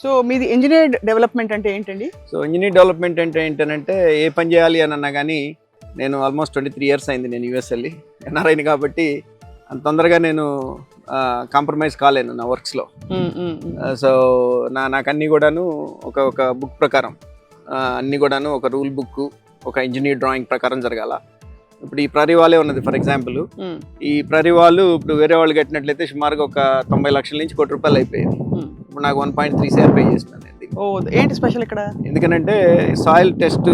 So మీది engineer development అంటే ఏంటండి? సో ఇంజనీర్ డెవలప్మెంట్ అంటే ఏంటంటే ఏ పని చేయాలి అని అన్నా కానీ నేను ఆల్మోస్ట్ 23 years అయింది నేను యూఎస్ వెళ్ళి ఎన్ఆర్ఐని కాబట్టి అంత తొందరగా నేను కాంప్రమైజ్ కాలేను నా వర్క్స్లో. సో నాకు అన్నీ కూడాను ఒక బుక్ ప్రకారం అన్నీ కూడాను ఒక రూల్ బుక్ ఒక ఇంజనీర్ డ్రాయింగ్ ప్రకారం జరగాల. ఇప్పుడు ఈ ప్రరీ వాలే ఉన్నది ఫర్ ఎగ్జాంపుల్. ఈ ప్రరీ వాళ్ళు ఇప్పుడు వేరే వాళ్ళు కట్టినట్లయితే సుమారుగా ఒక 90 లక్షల నుంచి ₹1,00,00,000 అయిపోయింది. ఇప్పుడు నాకు 1.3 crore పే చేసినాను. ఏంటి స్పెషల్ ఇక్కడ? ఎందుకనంటే సాయిల్ టెస్ట్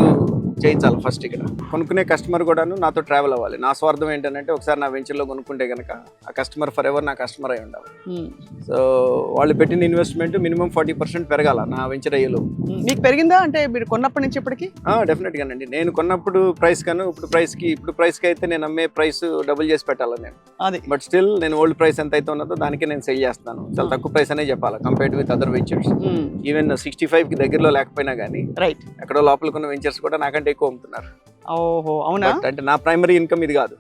చేయించాలి ఫస్ట్. ఇక్కడ కొనుక్కునే కస్టమర్ కూడాను నాతో ట్రావెల్ అవ్వాలి. నా స్వార్థం ఏంటంటే ఒకసారి నా వెంచర్లో కొనుక్కుంటే కనుక ఆ కస్టమర్ ఫర్ ఎవర్ నా కస్టమర్ అయి ఉండాలి. సో వాళ్ళు పెట్టిన ఇన్వెస్ట్మెంట్ మినిమం 40% పెరగాల నా వెంచర్ అయ్యేలో. మీకు పెరిగిందా అంటే మీరు కొన్నప్పటి నుంచి ఇప్పటికి? డెఫినెట్గానండి. నేను కొన్నప్పుడు ప్రైస్ కను ఇప్పుడు ప్రైస్కి అయితే నేను అమ్మే ప్రైస్ డబుల్ చేసి పెట్టాలి నేను. అది బట్ స్టిల్ నేను ఓల్డ్ ప్రైస్ ఎంత అయితే ఉన్నదో దానికే నేను సెల్ చేస్తాను. చాలా తక్కువ ప్రైస్ అనే చెప్పాలి compared with other ventures. Even 65కి దగ్గరలో లేకపోయినా కానీ రైట్ ఎక్కడో లోపలికి ఉన్న వెంచర్స్ కూడా నాకంటే ఎక్కువ అమ్ముతున్నారు. ఓహో అవునా? అంటే నా ప్రైమరీ ఇన్కమ్ ఇది కాదు.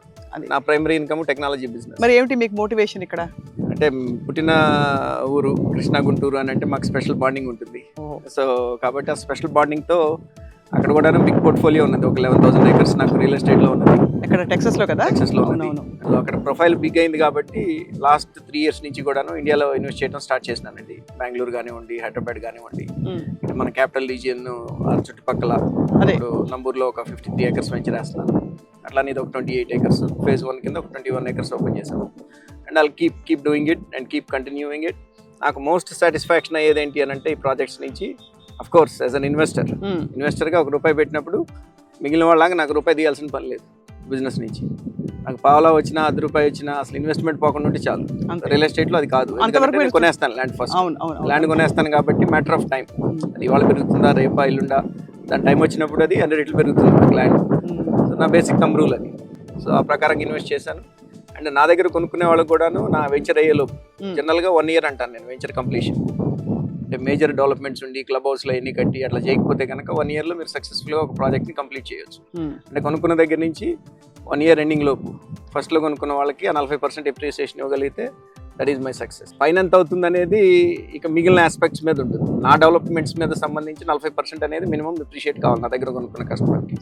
నా ప్రైమరీ ఇన్కమ్ టెక్నాలజీ బిజినెస్. మరి ఏమిటి మీకు మోటివేషన్ ఇక్కడ? అంటే పుట్టిన ఊరు కృష్ణా గుంటూరు అని అంటే మాకు స్పెషల్ బాండింగ్ ఉంటుంది. సో కాబట్టి ఆ స్పెషల్ బాండింగ్తో అక్కడ కూడా బిగ్ పోర్ట్ఫోలియో ఉన్నది. ఒక 11,000 acres నాకు రియల్ ఎస్టేట్లో ఉన్నది. ఇక్కడ టెక్సస్లో కదా? టెక్సస్లో ఉన్నది. సో అక్కడ ప్రొఫైల్ బిగ్ అయింది కాబట్టి లాస్ట్ 3 years నుంచి కూడాను ఇండియాలో ఇన్వెస్ట్ చేయడం స్టార్ట్ చేసినానండి. బెంగళూరు కానివ్వండి, హైదరాబాద్ కానివ్వండి, మన క్యాపిటల్ రీజియన్ చుట్టుపక్కల నంబూర్లో ఒక 53 acres వెంచర్ వేస్తున్నాను. అట్లానే ఇది ఒక 28 acres phase 1 కింద ఒక 21 acres ఓపెన్ చేశాను. And I'll keep doing it and keep continuing it. నాకు మోస్ట్ సాటిస్ఫాక్షన్ అయ్యేది ఏంటి అని అంటే ఈ ప్రాజెక్ట్స్ నుంచి అఫ్ కోర్స్ యాజ్ అన్ ఇన్వెస్టర్గా ₹1 పెట్టినప్పుడు మిగిలిన వాళ్ళగా నాకు ₹1 తీయాల్సిన పని లేదు. బిజినెస్ నుంచి నాకు పావలా వచ్చినా ₹10 వచ్చినా అసలు ఇన్వెస్ట్మెంట్ పోకుండా ఉంటే చాలు. రియల్ ఎస్టేట్లో అది కాదు. నేను కొనేస్తాను ల్యాండ్ ఫస్ట్. ల్యాండ్ కొనేస్తాను కాబట్టి మ్యాటర్ ఆఫ్ టైం. అది ఇవాళ పెరుగుతుందా రేపా ఇల్లుండా దాని టైం వచ్చినప్పుడు అది 100 రెట్లు పెరుగుతుంది నాకు ల్యాండ్. సో నా బేసిక్ థంబ్ రూల్ అది. సో ఆ ప్రకారంగా ఇన్వెస్ట్ చేశాను. అండ్ నా దగ్గర కొనుక్కునే వాళ్ళకి కూడాను నా వెంచర్ అయ్యేలోపు జనరల్గా 1 year అంటాను నేను వెంచర్ కంప్లీషన్. అంటే మేజర్ డెవలప్మెంట్స్ ఉండి క్లబ్ హౌస్లో ఎన్ని కట్టి అట్లా చేయకపోతే కనుక 1 yearలో మీరు సక్సెస్ఫుల్గా ఒక ప్రాజెక్ట్ని కంప్లీట్ చేయొచ్చు. అంటే కొనుక్కున్న దగ్గర నుంచి 1 year ఎండింగ్ లోపు ఫస్ట్లో కొనుక్కున్న వాళ్ళకి ఆ 40% ఎప్రిసియేషన్ ఇవ్వగలిగితే దట్ ఈస్ మై సక్సెస్. పైన ఎంత అవుతుంది అనేది ఇక మిగిలిన ఆస్పెక్ట్స్ మీద ఉంటుంది. నా డెవలప్మెంట్స్ మీద సంబంధించి 40% అనేది మినిమం అప్రిషియేట్ కావాలి నా దగ్గర కొనుక్కున్న కస్టమర్కి.